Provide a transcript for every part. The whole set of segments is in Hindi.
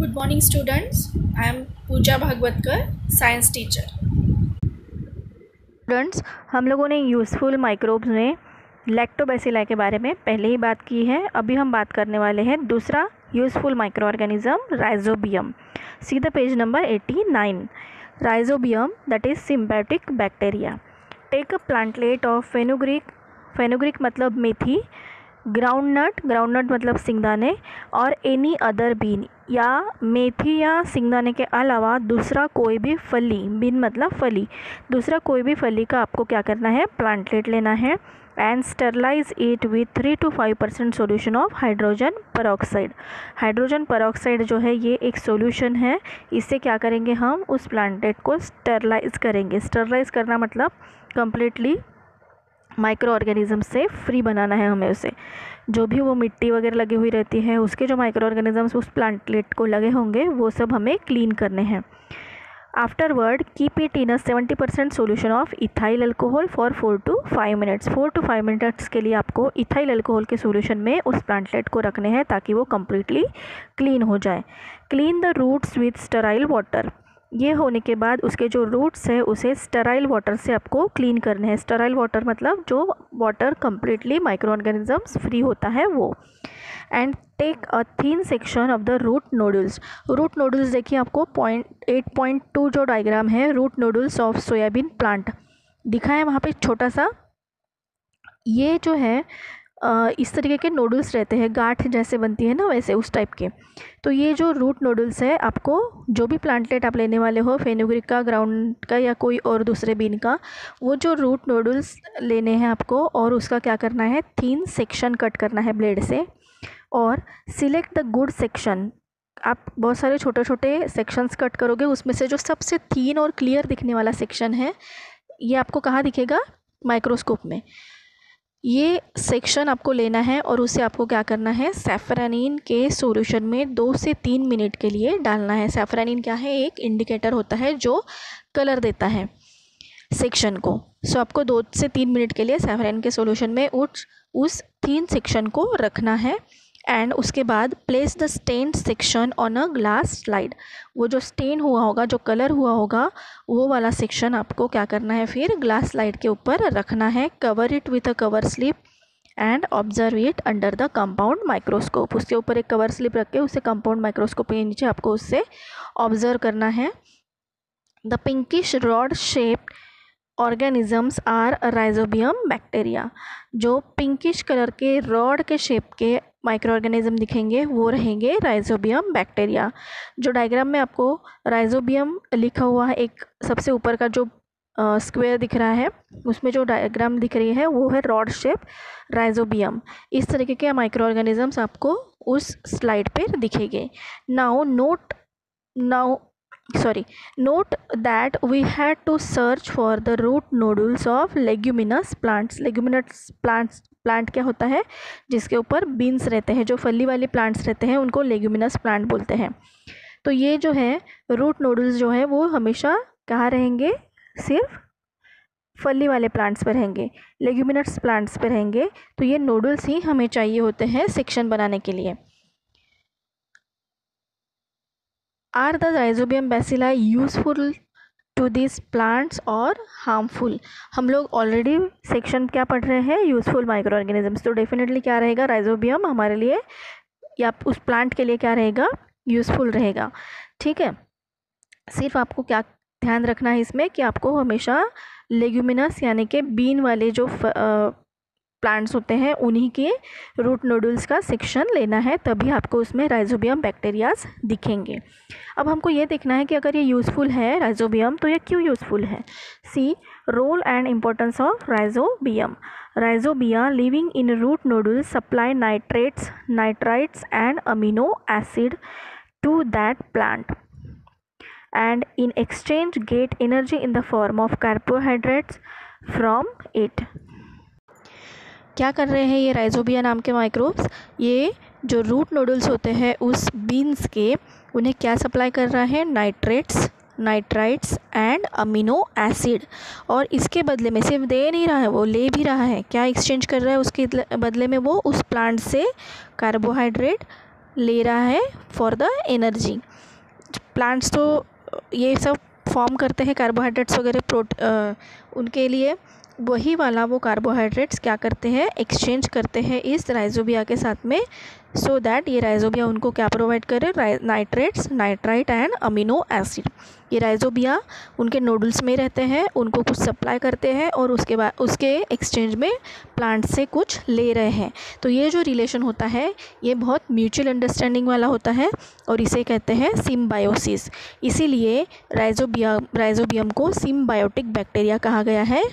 Good morning students. I am Pooja Bhagwatkar, science teacher. Students, हम लोगों ने यूज़फुल माइक्रोब्स में लैक्टोबैसिलाई के बारे में पहले ही बात की है। अभी हम बात करने वाले हैं दूसरा useful micro organism rhizobium. See the page number 89। Rhizobium that is symbiotic bacteria. Take a plantlet of fenugreek मतलब मेथी, ग्राउंडनट मतलब सिंगदाने और एनी अदर बीन या मेथी या सिंगदाने के अलावा दूसरा कोई भी फली, बीन मतलब फली, दूसरा कोई भी फली का आपको क्या करना है, प्लांटलेट लेना है and sterilise it with 3 to 5% solution of hydrogen peroxide. Hydrogen peroxide जो है ये एक सोल्यूशन है। इससे क्या करेंगे, हम उस प्लांटलेट को स्टरलाइज करेंगे। स्टरलाइज करना मतलब कंप्लीटली माइक्रो ऑर्गेनिज्म से फ्री बनाना है हमें उसे। जो भी वो मिट्टी वगैरह लगी हुई रहती है, उसके जो माइक्रो ऑर्गेनिजम्स उस प्लांटलेट को लगे होंगे वो सब हमें क्लीन करने हैं। Afterward keep it in a 70% solution of ethyl alcohol for 4 to 5 minutes। 4 to 5 minutes के लिए आपको इथाइल अल्कोहल के सोल्यूशन में उस प्लांटलेट को रखने हैं ताकि वो कम्प्लीटली क्लीन हो जाए। Clean the roots with sterile water. ये होने के बाद उसके जो रूट्स है उसे स्टराइल वाटर से आपको क्लीन करने हैं। स्टराइल वाटर मतलब जो water completely micro organisms free होता है वो। And take a thin section of the root nodules. Root nodules देखिए, आपको 8.2 जो डायग्राम है root nodules of soybean plant दिखा है वहाँ पे छोटा सा। ये जो है इस तरीके के नोडल्स रहते हैं, गांठ जैसे बनती है ना वैसे, उस टाइप के। तो ये जो रूट नोडल्स है, आपको जो भी प्लांटलेट आप लेने वाले हो, फेनुग्रीक का, ग्राउंड का या कोई और दूसरे बीन का, वो जो रूट नोडल्स लेने हैं आपको और उसका क्या करना है, थिन सेक्शन कट करना है ब्लेड से। और सिलेक्ट द गुड सेक्शन। आप बहुत सारे छोटे छोटे सेक्शंस कट करोगे, उसमें से जो सबसे थिन और क्लियर दिखने वाला सेक्शन है ये आपको कहाँ दिखेगा, माइक्रोस्कोप में। ये सेक्शन आपको लेना है और उसे आपको क्या करना है, सैफरानिन के सॉल्यूशन में 2 से 3 मिनट के लिए डालना है। सैफरानिन क्या है, एक इंडिकेटर होता है जो कलर देता है सेक्शन को। सो आपको 2 से 3 मिनट के लिए सैफरानिन के सॉल्यूशन में उस थिन सेक्शन को रखना है। एंड उसके बाद place the stained section on a glass slide. वो जो स्टेन हुआ होगा, जो कलर हुआ होगा, वो वाला सेक्शन आपको क्या करना है, फिर ग्लास स्लाइड के ऊपर रखना है। Cover it with a cover slip and observe it under the compound microscope. उसके ऊपर एक कवर स्लिप रख के उसे कंपाउंड माइक्रोस्कोप के नीचे आपको उससे ऑब्जर्व करना है। The pinkish rod shaped organisms are rhizobium bacteria. जो पिंकिश कलर के रॉड के शेप के माइक्रो ऑर्गेनिज्म दिखेंगे वो रहेंगे राइजोबियम बैक्टीरिया। जो डायग्राम में आपको राइजोबियम लिखा हुआ है, एक सबसे ऊपर का जो स्क्वायर दिख रहा है, उसमें जो डायग्राम दिख रही है वो है रॉड शेप राइजोबियम। इस तरीके के माइक्रो ऑर्गेनिजम्स आपको उस स्लाइड पर दिखेंगे। Note that we had to search for the root nodules of leguminous plants। leguminous plant क्या होता है, जिसके ऊपर बीन्स रहते हैं, जो फली वाले प्लांट्स रहते हैं उनको लेग्यूमिनस प्लांट बोलते हैं। तो ये जो है रूट नोडल्स जो है वो हमेशा कहाँ रहेंगे, सिर्फ फली वाले प्लांट्स पर रहेंगे, लेग्यूमिनस प्लांट्स पर रहेंगे। तो ये नोडल्स ही हमें चाहिए होते हैं सेक्शन बनाने के लिए। Are the rhizobium bacilli useful to this plants और हार्मफुल। हम लोग ऑलरेडी सेक्शन क्या पढ़ रहे हैं, यूजफुल माइक्रो ऑर्गेनिजम्स। तो डेफिनेटली क्या रहेगा, राइजोबियम हमारे लिए या उस प्लांट के लिए क्या रहेगा, यूजफुल रहेगा। ठीक है, सिर्फ आपको क्या ध्यान रखना है इसमें कि आपको हमेशा लेग्यूमिनस यानी कि बीन वाले जो प्लांट्स होते हैं उन्हीं के रूट नोडल्स का सेक्शन लेना है, तभी आपको उसमें राइजोबियम बैक्टीरियाज दिखेंगे। अब हमको ये देखना है कि अगर ये यूज़फुल है राइजोबियम तो ये क्यों यूज़फुल है। See role and importance of rhizobium. Rhizobia living in root nodules supply nitrates, nitrites and amino acid to that plant and in exchange get energy in the form of carbohydrates from it। क्या कर रहे हैं ये राइजोबिया नाम के माइक्रोब्स, ये जो रूट नोडल्स होते हैं उस बीन्स के, उन्हें क्या सप्लाई कर रहा है, nitrates, nitrites and amino acid. और इसके बदले में सिर्फ दे नहीं रहा है, वो ले भी रहा है। क्या एक्सचेंज कर रहा है उसके बदले में, वो उस प्लांट से कार्बोहाइड्रेट ले रहा है फॉर द एनर्जी। प्लांट्स तो ये सब फॉर्म करते हैं कार्बोहाइड्रेट्स वगैरह उनके लिए वही वाला वो कार्बोहाइड्रेट्स क्या करते हैं, एक्सचेंज करते हैं इस राइजोबिया के साथ में, सो दैट ये राइजोबिया उनको क्या प्रोवाइड करे, nitrates, nitrite and amino acid. ये राइजोबिया उनके नोडल्स में रहते हैं, उनको कुछ सप्लाई करते हैं और उसके बाद उसके एक्सचेंज में प्लांट से कुछ ले रहे हैं। तो ये जो रिलेशन होता है ये बहुत म्यूचुअल अंडरस्टैंडिंग वाला होता है और इसे कहते हैं सिम्बायोसिस। इसीलिए राइजोबियम को सिम्बायोटिक बैक्टीरिया कहा गया है,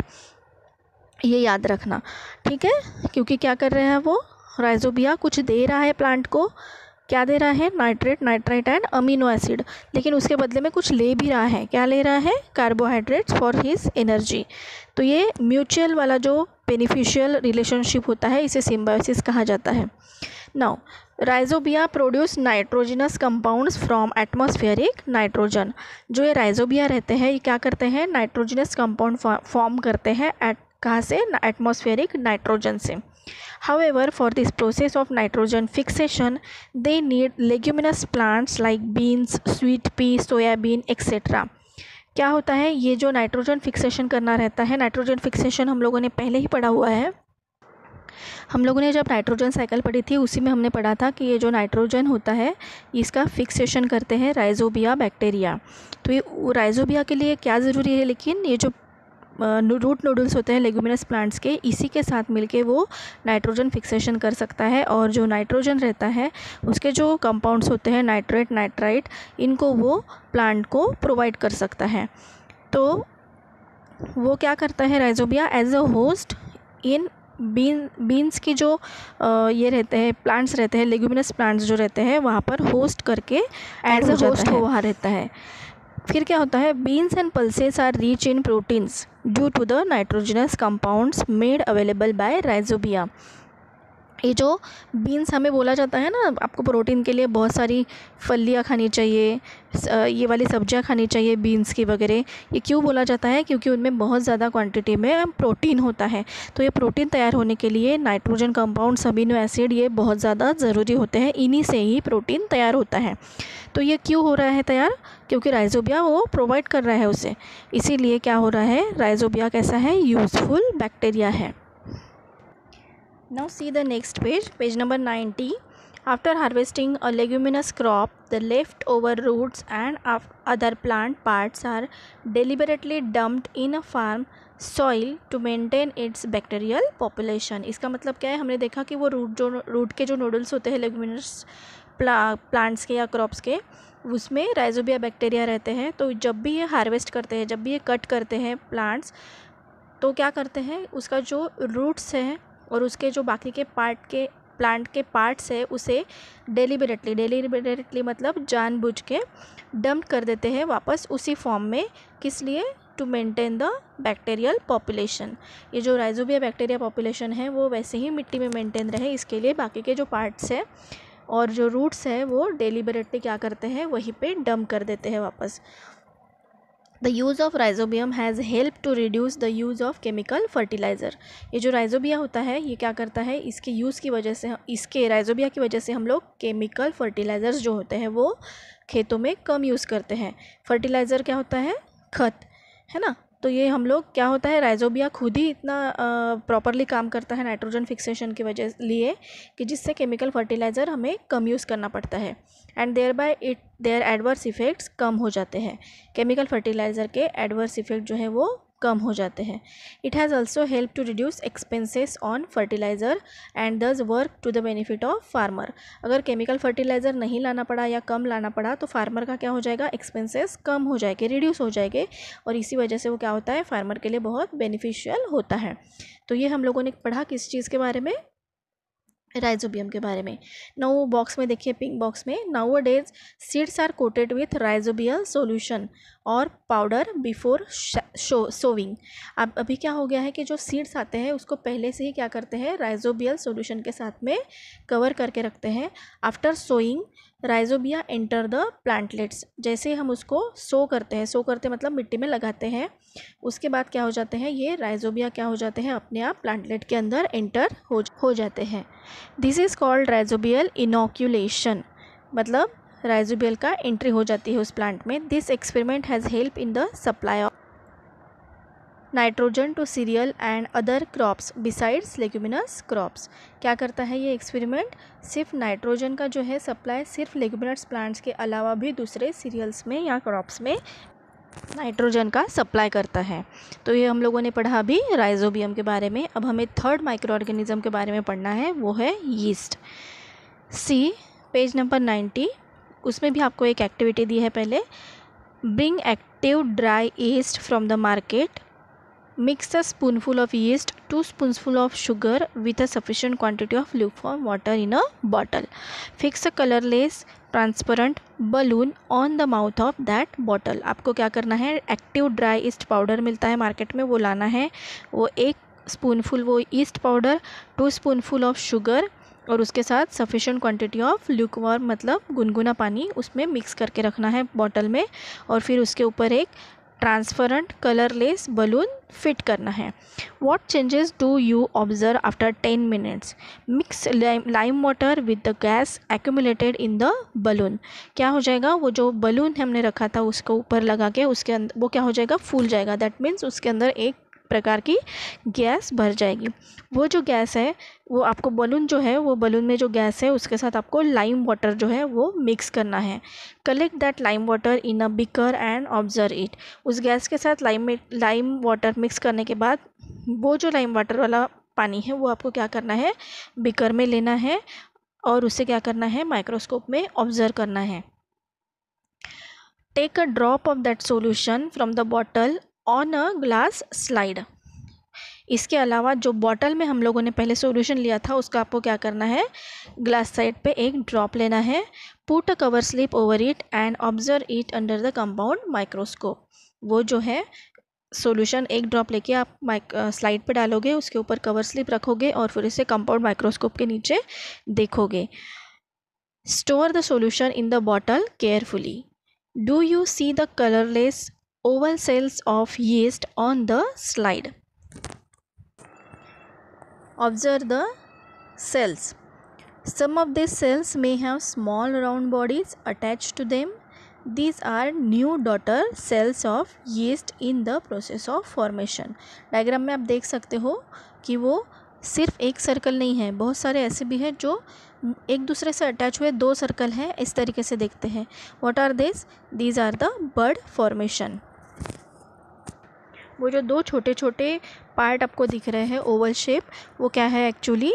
ये याद रखना, ठीक है। क्योंकि क्या कर रहे हैं वो, राइजोबिया कुछ दे रहा है प्लांट को, क्या दे रहा है, nitrate, nitrite and amino acid, लेकिन उसके बदले में कुछ ले भी रहा है, क्या ले रहा है, कार्बोहाइड्रेट्स फॉर हिज एनर्जी। तो ये म्यूचुअल वाला जो बेनिफिशियल रिलेशनशिप होता है इसे सिम्बायोसिस कहा जाता है। Now rhizobia produce nitrogenous compounds from atmospheric nitrogen. जो ये राइजोबिया रहते हैं ये क्या करते हैं, नाइट्रोजिनस कंपाउंड फॉर्म करते हैं कहाँ से, एटमॉस्फेरिक नाइट्रोजन से। However, for this process of nitrogen fixation, they need leguminous plants like beans, sweet pea, soyabean, etc. क्या होता है, ये जो नाइट्रोजन फिक्सेशन करना रहता है, नाइट्रोजन फिक्सेशन हम लोगों ने पहले ही पढ़ा हुआ है। हम लोगों ने जब नाइट्रोजन साइकिल पढ़ी थी उसी में हमने पढ़ा था कि ये जो नाइट्रोजन होता है इसका फिक्सेशन करते हैं राइजोबिया बैक्टीरिया। तो ये राइजोबिया के लिए क्या ज़रूरी है, लेकिन ये जो रूट नोडल्स होते हैं लेगुमिनस प्लांट्स के, इसी के साथ मिलके वो नाइट्रोजन फिक्सेशन कर सकता है और जो नाइट्रोजन रहता है उसके जो कंपाउंड्स होते हैं नाइट्रेट, नाइट्राइट, इनको वो प्लांट को प्रोवाइड कर सकता है। तो वो क्या करता है rhizobia as a host in beans की जो ये रहते हैं प्लांट्स रहते हैं, लेगुमिनस प्लांट्स जो रहते हैं वहाँ पर होस्ट करके एज अ होस्ट वो वहाँ रहता है। फिर क्या होता है, beans and pulses are rich in proteins due to the nitrogenous compounds made available by rhizobia. ये जो बीन्स हमें बोला जाता है ना, आपको प्रोटीन के लिए बहुत सारी फलियाँ खानी चाहिए, ये वाली सब्जियां खानी चाहिए बीन्स की वगैरह, ये क्यों बोला जाता है, क्योंकि उनमें बहुत ज़्यादा क्वांटिटी में प्रोटीन होता है। तो ये प्रोटीन तैयार होने के लिए नाइट्रोजन कंपाउंड्स, अमीनो एसिड, ये बहुत ज़्यादा ज़रूरी होते हैं, इन्हीं से ही प्रोटीन तैयार होता है। तो ये क्यों हो रहा है तैयार, क्योंकि राइजोबिया वो प्रोवाइड कर रहा है उसे, इसीलिए क्या हो रहा है, राइजोबिया कैसा है, यूज़फुल बैक्टीरिया है। Now see the next page, page number 90. After harvesting a leguminous crop, the leftover roots and other plant parts are deliberately dumped in a farm soil to maintain its bacterial population. इसका मतलब क्या है, हमने देखा कि वो रूट के जो नोडल्स होते हैं लेगुमिनस प्लांट्स के या क्रॉप्स के, उसमें राइजोबिया बैक्टीरिया रहते हैं। तो जब भी ये हार्वेस्ट करते हैं, जब भी ये कट करते हैं प्लांट्स, तो क्या करते हैं, उसका जो रूट्स है और उसके जो बाकी के प्लांट के पार्ट्स है उसे डेलिबरेटली मतलब जानबूझ के डंप कर देते हैं वापस उसी फॉर्म में। किस लिए, to maintain the bacterial population. ये जो राइजोबिया बैक्टीरिया पॉपुलेशन है वो वैसे ही मिट्टी में मेंटेन रहे, इसके लिए बाकी के जो पार्ट्स है और जो रूट्स है वो डेलिबरेटली क्या करते हैं, वहीं पे डंप कर देते हैं वापस। The use of rhizobium has helped to reduce the use of chemical fertilizer. ये जो राइजोबिया होता है ये क्या करता है, इसके यूज़ की वजह से, इसके राइजोबिया की वजह से हम लोग केमिकल फर्टिलाइज़र्स जो होते हैं वो खेतों में कम यूज़ करते हैं। फर्टिलाइज़र क्या होता है, खत, है ना। तो ये हम लोग क्या होता है, राइजोबिया खुद ही इतना प्रॉपरली काम करता है नाइट्रोजन फिक्सेशन की वजह लिए कि जिससे केमिकल फर्टिलाइज़र हमें कम यूज़ करना पड़ता है एंड देयर एडवर्स इफ़ेक्ट्स कम हो जाते हैं। केमिकल फर्टिलाइज़र के एडवर्स इफ़ेक्ट जो है वो कम हो जाते हैं। It has also help to reduce expenses on fertilizer and thus work to the benefit of farmer. अगर केमिकल फर्टिलाइज़र नहीं लाना पड़ा या कम लाना पड़ा तो फार्मर का क्या हो जाएगा, एक्सपेंसेस कम हो जाएंगे, रिड्यूस हो जाएंगे, और इसी वजह से वो क्या होता है, फार्मर के लिए बहुत बेनिफिशियल होता है। तो ये हम लोगों ने पढ़ा किस चीज़ के बारे में, राइजोबियम के बारे में। नाउ बॉक्स में देखिए, पिंक बॉक्स में, nowadays seeds are coated with rhizobial solution और पाउडर बिफोर सोविंग। अब अभी क्या हो गया है कि जो सीड्स आते हैं उसको पहले से ही क्या करते हैं, राइजोबियल सॉल्यूशन के साथ में कवर करके रखते हैं। After sowing rhizobia enter the plantlets. जैसे हम उसको सो करते मतलब मिट्टी में लगाते हैं, उसके बाद क्या हो जाते हैं, ये राइजोबिया क्या हो जाते हैं, अपने आप प्लांटलेट के अंदर एंटर हो जाते हैं। दिस इज़ कॉल्ड राइजोबियल इनोक्यूलेशन, मतलब राइजोबियल का एंट्री हो जाती है उस प्लांट में। This experiment has help in the supply of nitrogen to cereal and other crops besides leguminous crops. क्या करता है ये एक्सपेरिमेंट, सिर्फ नाइट्रोजन का जो है सप्लाई सिर्फ लेग्यूमिनस प्लांट्स के अलावा भी दूसरे सीरियल्स में या क्रॉप्स में नाइट्रोजन का सप्लाई करता है। तो ये हम लोगों ने पढ़ा अभी राइजोबियम के बारे में। अब हमें थर्ड माइक्रो ऑर्गेनिज्म के बारे में पढ़ना है, वो है यीस्ट। सी पेज नंबर 90, उसमें भी आपको एक एक्टिविटी दी है पहले। Bring active dry yeast from the market, mix a spoonful of yeast, 2 spoonful of sugar with a sufficient quantity of lukewarm water in a bottle. Fix a colorless transparent balloon on the mouth of that bottle. आपको क्या करना है, एक्टिव ड्राई ईस्ट पाउडर मिलता है मार्केट में, वो लाना है। वो 1 स्पूनफुल वो east powder, 2 spoonful of sugar और उसके साथ सफिशेंट क्वांटिटी ऑफ ल्यूकवार्म मतलब गुनगुना पानी उसमें मिक्स करके रखना है बॉटल में। और फिर उसके ऊपर एक ट्रांसपेरेंट कलरलेस बलून फिट करना है। What changes do you observe after 10 minutes? Mix lime water with the gas accumulated in the balloon. क्या हो जाएगा, वो जो बलून हमने रखा था उसको ऊपर लगा के उसके अंदर वो क्या हो जाएगा, फूल जाएगा। दैट मीन्स उसके अंदर एक प्रकार की गैस भर जाएगी। वो जो गैस है वो आपको बलून जो है वो बलून में जो गैस है उसके साथ आपको लाइम वाटर जो है वो मिक्स करना है। Collect that lime water in a beaker and observe it. उस गैस के साथ लाइम वाटर मिक्स करने के बाद वो जो लाइम वाटर वाला पानी है वो आपको क्या करना है, बिकर में लेना है और उसे क्या करना है, माइक्रोस्कोप में ऑब्जर्व करना है। Take a drop of that solution from the bottle on a glass slide. इसके अलावा जो बॉटल में हम लोगों ने पहले सॉल्यूशन लिया था उसका आपको क्या करना है, ग्लास साइड पे एक ड्रॉप लेना है। Put a cover slip over it and observe it under the compound microscope. वो जो है सॉल्यूशन एक ड्रॉप लेके आप स्लाइड पे डालोगे, उसके ऊपर कवर स्लिप रखोगे और फिर इसे कंपाउंड माइक्रोस्कोप के नीचे देखोगे। Store the solution in the bottle carefully. Do you see the colourless oval cells of yeast on the slide? Observe the cells. Some of these cells may have small round bodies attached to them. These are new daughter cells of yeast in the process of formation. Diagram में आप देख सकते हो कि वो सिर्फ एक सर्कल नहीं है, बहुत सारे ऐसे भी हैं जो एक दूसरे से अटैच हुए 2 सर्कल हैं। इस तरीके से देखते हैं। What are these? These are the bud formation. वो जो 2 छोटे छोटे पार्ट आपको दिख रहे हैं ओवल शेप, वो क्या है, एक्चुअली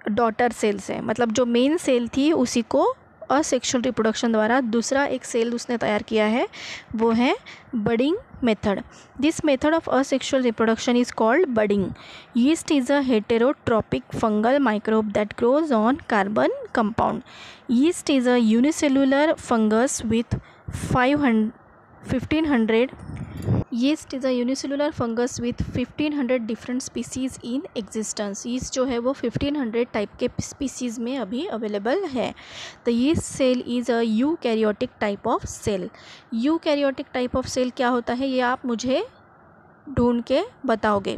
डॉटर सेल्स है। मतलब जो मेन सेल थी उसी को असेक्सुअल रिप्रोडक्शन द्वारा दूसरा एक सेल उसने तैयार किया है, वो है budding method. This method of asexual reproduction is called budding. Yeast is a heterotrophic fungal microbe that grows on carbon compound. Yeast is a unicellular fungus with 1500 yeast is a unicellular fungus with 1500 different species in existence. yeast जो है वो 1500 टाइप के स्पीसीज़ में अभी अवेलेबल है। the yeast cell is a eukaryotic type of cell. eukaryotic type of cell क्या होता है ये आप मुझे ढूंढ के बताओगे।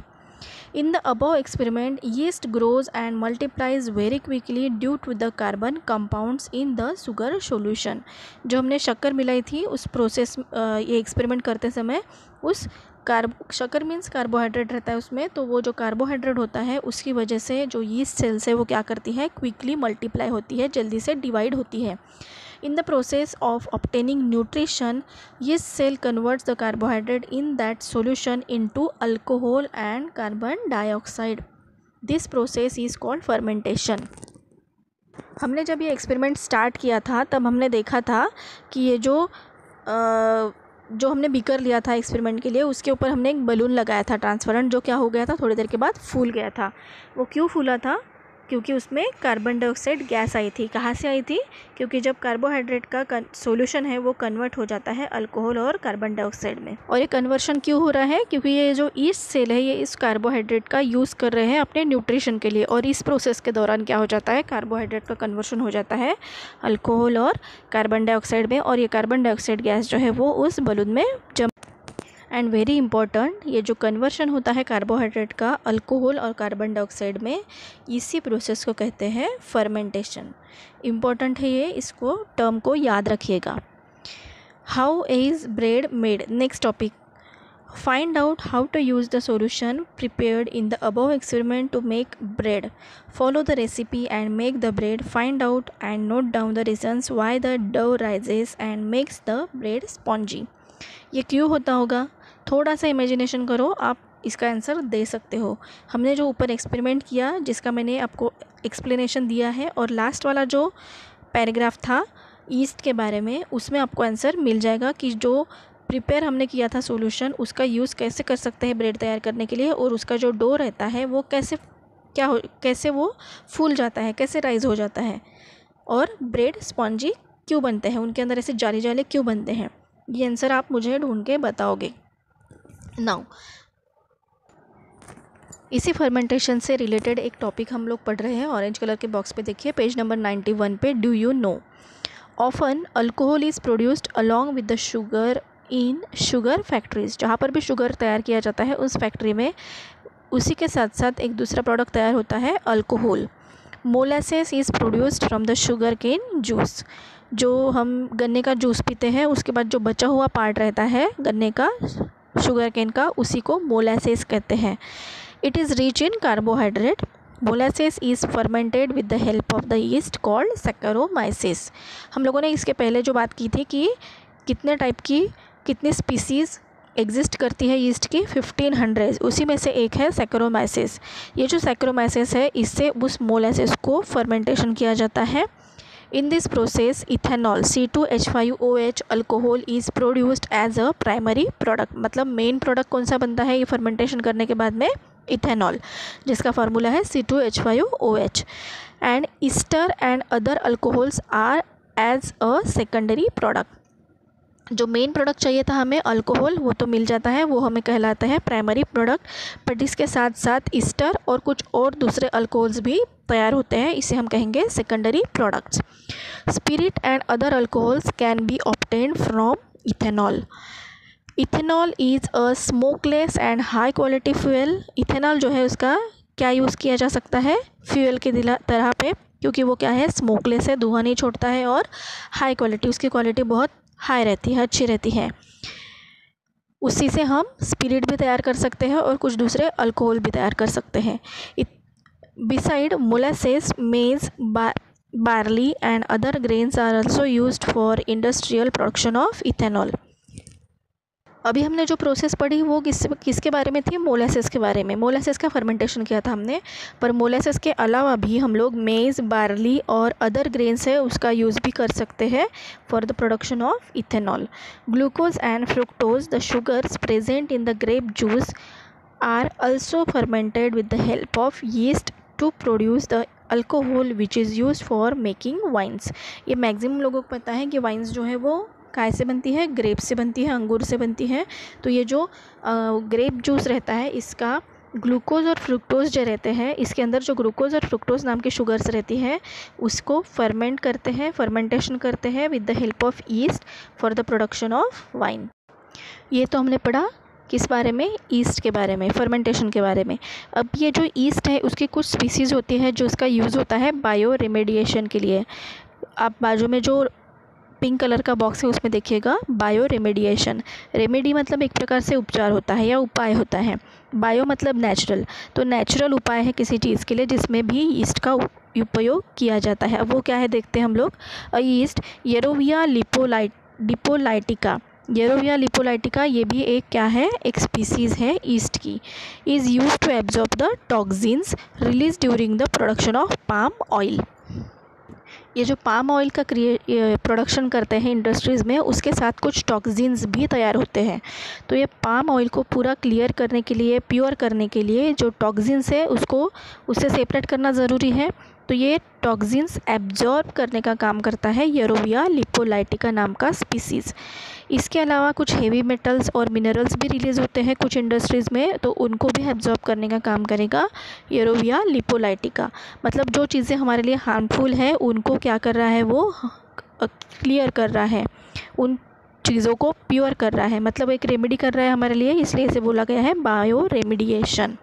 In the above experiment, yeast grows and multiplies very quickly due to the carbon compounds in the sugar solution. जो हमने शक्कर मिलाई थी उस प्रोसेस ये एक्सपेरिमेंट करते समय उस शक्कर मीन्स कार्बोहाइड्रेट रहता है उसमें, तो वो जो कार्बोहाइड्रेट होता है उसकी वजह से जो यीस्ट सेल्स है वो क्या करती है, क्विकली मल्टीप्लाई होती है, जल्दी से डिवाइड होती है। In the process of obtaining nutrition, yeast cell converts the carbohydrate in that solution into alcohol and carbon dioxide. This process is called fermentation. हमने जब ये एक्सपेरिमेंट स्टार्ट किया था तब हमने देखा था कि ये जो हमने बीकर लिया था एक्सपेरिमेंट के लिए उसके ऊपर हमने एक बलून लगाया था ट्रांसपेरेंट, जो क्या हो गया था, थोड़ी देर के बाद फूल गया था। वो क्यों फूला था, क्योंकि उसमें कार्बन डाइऑक्साइड गैस आई थी। कहाँ से आई थी? क्योंकि जब कार्बोहाइड्रेट का सॉल्यूशन है वो कन्वर्ट हो जाता है अल्कोहल और कार्बन डाइऑक्साइड में। और ये कन्वर्शन क्यों हो रहा है? क्योंकि ये जो ईस्ट सेल है ये इस कार्बोहाइड्रेट का यूज़ कर रहे हैं अपने न्यूट्रिशन के लिए, और इस प्रोसेस के दौरान क्या हो जाता है, कार्बोहाइड्रेट का कन्वर्शन हो जाता है अल्कोहल और कार्बन डाइऑक्साइड में, और ये कार्बन डाइऑक्साइड गैस जो है वो उस बलून में जम। एंड वेरी इंपॉर्टेंट, ये जो कन्वर्शन होता है कार्बोहाइड्रेट का अल्कोहल और कार्बन डाइऑक्साइड में, इसी प्रोसेस को कहते हैं फर्मेंटेशन। इम्पॉर्टेंट है ये, इसको टर्म को याद रखिएगा। How is bread made? Next topic, find out how to use the solution prepared in the above experiment to make bread. Follow the recipe and make the bread. Find out and note down the reasons why the dough rises and makes the bread spongy. ये क्यों होता होगा? थोड़ा सा इमेजिनेशन करो, आप इसका आंसर दे सकते हो। हमने जो ऊपर एक्सपेरिमेंट किया जिसका मैंने आपको एक्सप्लेनेशन दिया है, और लास्ट वाला जो पैराग्राफ था ईस्ट के बारे में, उसमें आपको आंसर मिल जाएगा कि जो प्रिपेयर हमने किया था सॉल्यूशन उसका यूज़ कैसे कर सकते हैं ब्रेड तैयार करने के लिए, और उसका जो डो रहता है वो कैसे वो फूल जाता है, कैसे राइज हो जाता है, और ब्रेड स्पॉन्जी क्यों बनते हैं, उनके अंदर ऐसे जाली जाले क्यों बनते हैं। ये आंसर आप मुझे ढूंढ के बताओगे। नाउ इसी फर्मेंटेशन से रिलेटेड एक टॉपिक हम लोग पढ़ रहे हैं। ऑरेंज कलर के बॉक्स पे देखिए, पेज नंबर 91 पे, do you know often alcohol is produced along with the sugar in sugar factories. जहाँ पर भी शुगर तैयार किया जाता है उस फैक्ट्री में उसी के साथ साथ एक दूसरा प्रोडक्ट तैयार होता है, alcohol. Molasses is produced from the sugar cane juice. जो हम गन्ने का जूस पीते हैं उसके बाद जो बचा हुआ पार्ट रहता है गन्ने का, शुगर केन का, उसी को मोलासेस कहते हैं। It is rich in carbohydrate. Molasses is fermented with the help of the yeast called saccharomyces. हम लोगों ने इसके पहले जो बात की थी कि कितनी स्पीसीज़ एग्जिस्ट करती है यीस्ट की, 1500, उसी में से एक है सैक्चारोमाइसेस। ये जो सैक्चारोमाइसेस है इससे उस मोलासेस को फर्मेंटेशन किया जाता है। In this process, ethanol C2H5OH alcohol is produced as a primary product। मतलब मेन प्रोडक्ट कौन सा बनता है ये फर्मेंटेशन करने के बाद में? इथेनॉल, जिसका फार्मूला है C2H5OH। And ester and other alcohols are as a secondary product. जो मेन प्रोडक्ट चाहिए था हमें अल्कोहल, वो तो मिल जाता है, वो हमें कहलाता है प्राइमरी प्रोडक्ट, बट इसके साथ साथ ईस्टर और कुछ और दूसरे अल्कोहल्स भी तैयार होते हैं, इसे हम कहेंगे secondary products. Spirit and other alcohols can be obtained from ethanol. Ethanol is a smokeless and high quality fuel. Ethanol जो है उसका क्या यूज़ किया जा सकता है? फ्यूल की तरह पे, क्योंकि वो क्या है, स्मोकलेस है, धुआं नहीं छोड़ता है, और हाई क्वालिटी, उसकी क्वालिटी बहुत हाई रहती है, अच्छी रहती है। उसी से हम स्पिरिट भी तैयार कर सकते हैं और कुछ दूसरे अल्कोहल भी तैयार कर सकते हैं। Beside molasses, maize, barley and other grains are also used for industrial production of ethanol. अभी हमने जो प्रोसेस पढ़ी वो किसके बारे में थी? मोलासेस के बारे में। मोलासेस का फर्मेंटेशन किया था हमने, पर मोलासेस के अलावा भी हम लोग मेज़, बार्ली और अदर ग्रेन्स है उसका यूज़ भी कर सकते हैं for the production of ethanol. Glucose and fructose, the sugars present in the grape juice, are also fermented with the help of yeast to produce the alcohol which is used for making wines। ये मैक्सिमम लोगों को पता है कि वाइन्स जो है वो काय से बनती है? ग्रेप से बनती है, अंगूर से बनती है। तो ये जो ग्रेप जूस रहता है इसका ग्लूकोज और फ्रुक्टोज जो रहते हैं, इसके अंदर जो ग्लूकोज और फ्रुक्टोज नाम की शुगर्स रहती है उसको फर्मेंट करते हैं, फर्मेंटेशन करते हैं with the help of east for the production of wine. ये तो हमने पढ़ा किस बारे में? ईस्ट के बारे में, फर्मेंटेशन के बारे में। अब ये जो ईस्ट है उसकी कुछ स्पीसीज़ होती है जो उसका यूज़ होता है बायो रेमेडिएशन के लिए। आप बाजू में जो पिंक कलर का बॉक्स है उसमें देखिएगा बायो रेमेडिएशन। रेमेडी मतलब एक प्रकार से उपचार होता है या उपाय होता है, बायो मतलब नेचुरल, तो नेचुरल उपाय है किसी चीज़ के लिए जिसमें भी ईस्ट का उपयोग किया जाता है। अब वो क्या है देखते हैं हम लोग। ईस्ट येरोविया लिपोलाइटिका, येरोविया लिपोलाइटिका ये भी एक क्या है? एक स्पीसीज़ है ईस्ट की। Is use to absorb the toxins release during the production of palm oil. ये जो पाम ऑयल का प्रोडक्शन करते हैं इंडस्ट्रीज़ में, उसके साथ कुछ टॉक्सिन्स भी तैयार होते हैं। तो ये पाम ऑयल को पूरा क्लियर करने के लिए, प्योर करने के लिए जो टॉक्सिन्स है उससे सेपरेट करना ज़रूरी है। तो ये टॉक्सिन्स एब्जॉर्ब करने का काम करता है येरोविया लिपोलाइटिका नाम का स्पीसीज़। इसके अलावा कुछ हेवी मेटल्स और मिनरल्स भी रिलीज़ होते हैं कुछ इंडस्ट्रीज़ में, तो उनको भी एब्जॉर्ब करने का काम करेगा येरोविया लिपोलाइटिका। मतलब जो चीज़ें हमारे लिए हार्मफुल है उनको क्या कर रहा है, वो क्लियर कर रहा है, उन चीज़ों को प्योर कर रहा है, मतलब एक रेमेडी कर रहा है हमारे लिए, इसलिए इसे बोला गया है bio remediation.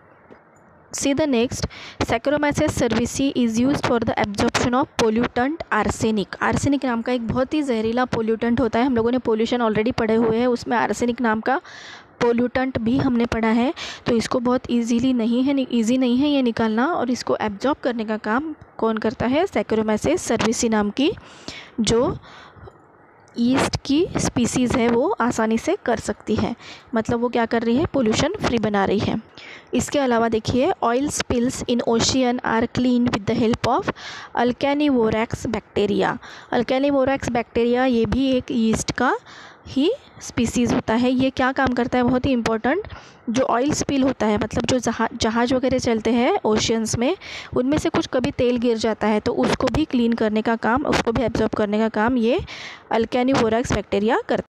See the next, Saccharomyces cerevisiae is used for the absorption of pollutant arsenic। Arsenic नाम का एक बहुत ही जहरीला पोल्यूटेंट होता है। हम लोगों ने पोल्यूशन ऑलरेडी पढ़े हुए हैं, उसमें आर्सेनिक नाम का पोल्यूटेंट भी हमने पढ़ा है। तो इसको बहुत ईजी नहीं है ये निकालना, और इसको एब्जॉर्ब करने का काम कौन करता है, Saccharomyces cerevisiae नाम की जो ईस्ट की स्पीसीज़ है वो आसानी से कर सकती है। मतलब वो क्या कर रही है, पोल्यूशन फ्री बना रही है। इसके अलावा देखिए, oil spills in ocean are clean with the help of alcanivorax bacteria. Alcanivorax bacteria ये भी एक ईस्ट का ही स्पीसीज़ होता है। ये क्या काम करता है, बहुत ही इंपॉर्टेंट, जो ऑयल स्पिल होता है, मतलब जो जहाज़ वगैरह चलते हैं ओशियंस में, उनमें से कुछ कभी तेल गिर जाता है तो उसको भी क्लीन करने का काम, उसको भी एब्जॉर्ब करने का काम ये अल्केनिवोरैक्स बैक्टीरिया करता है।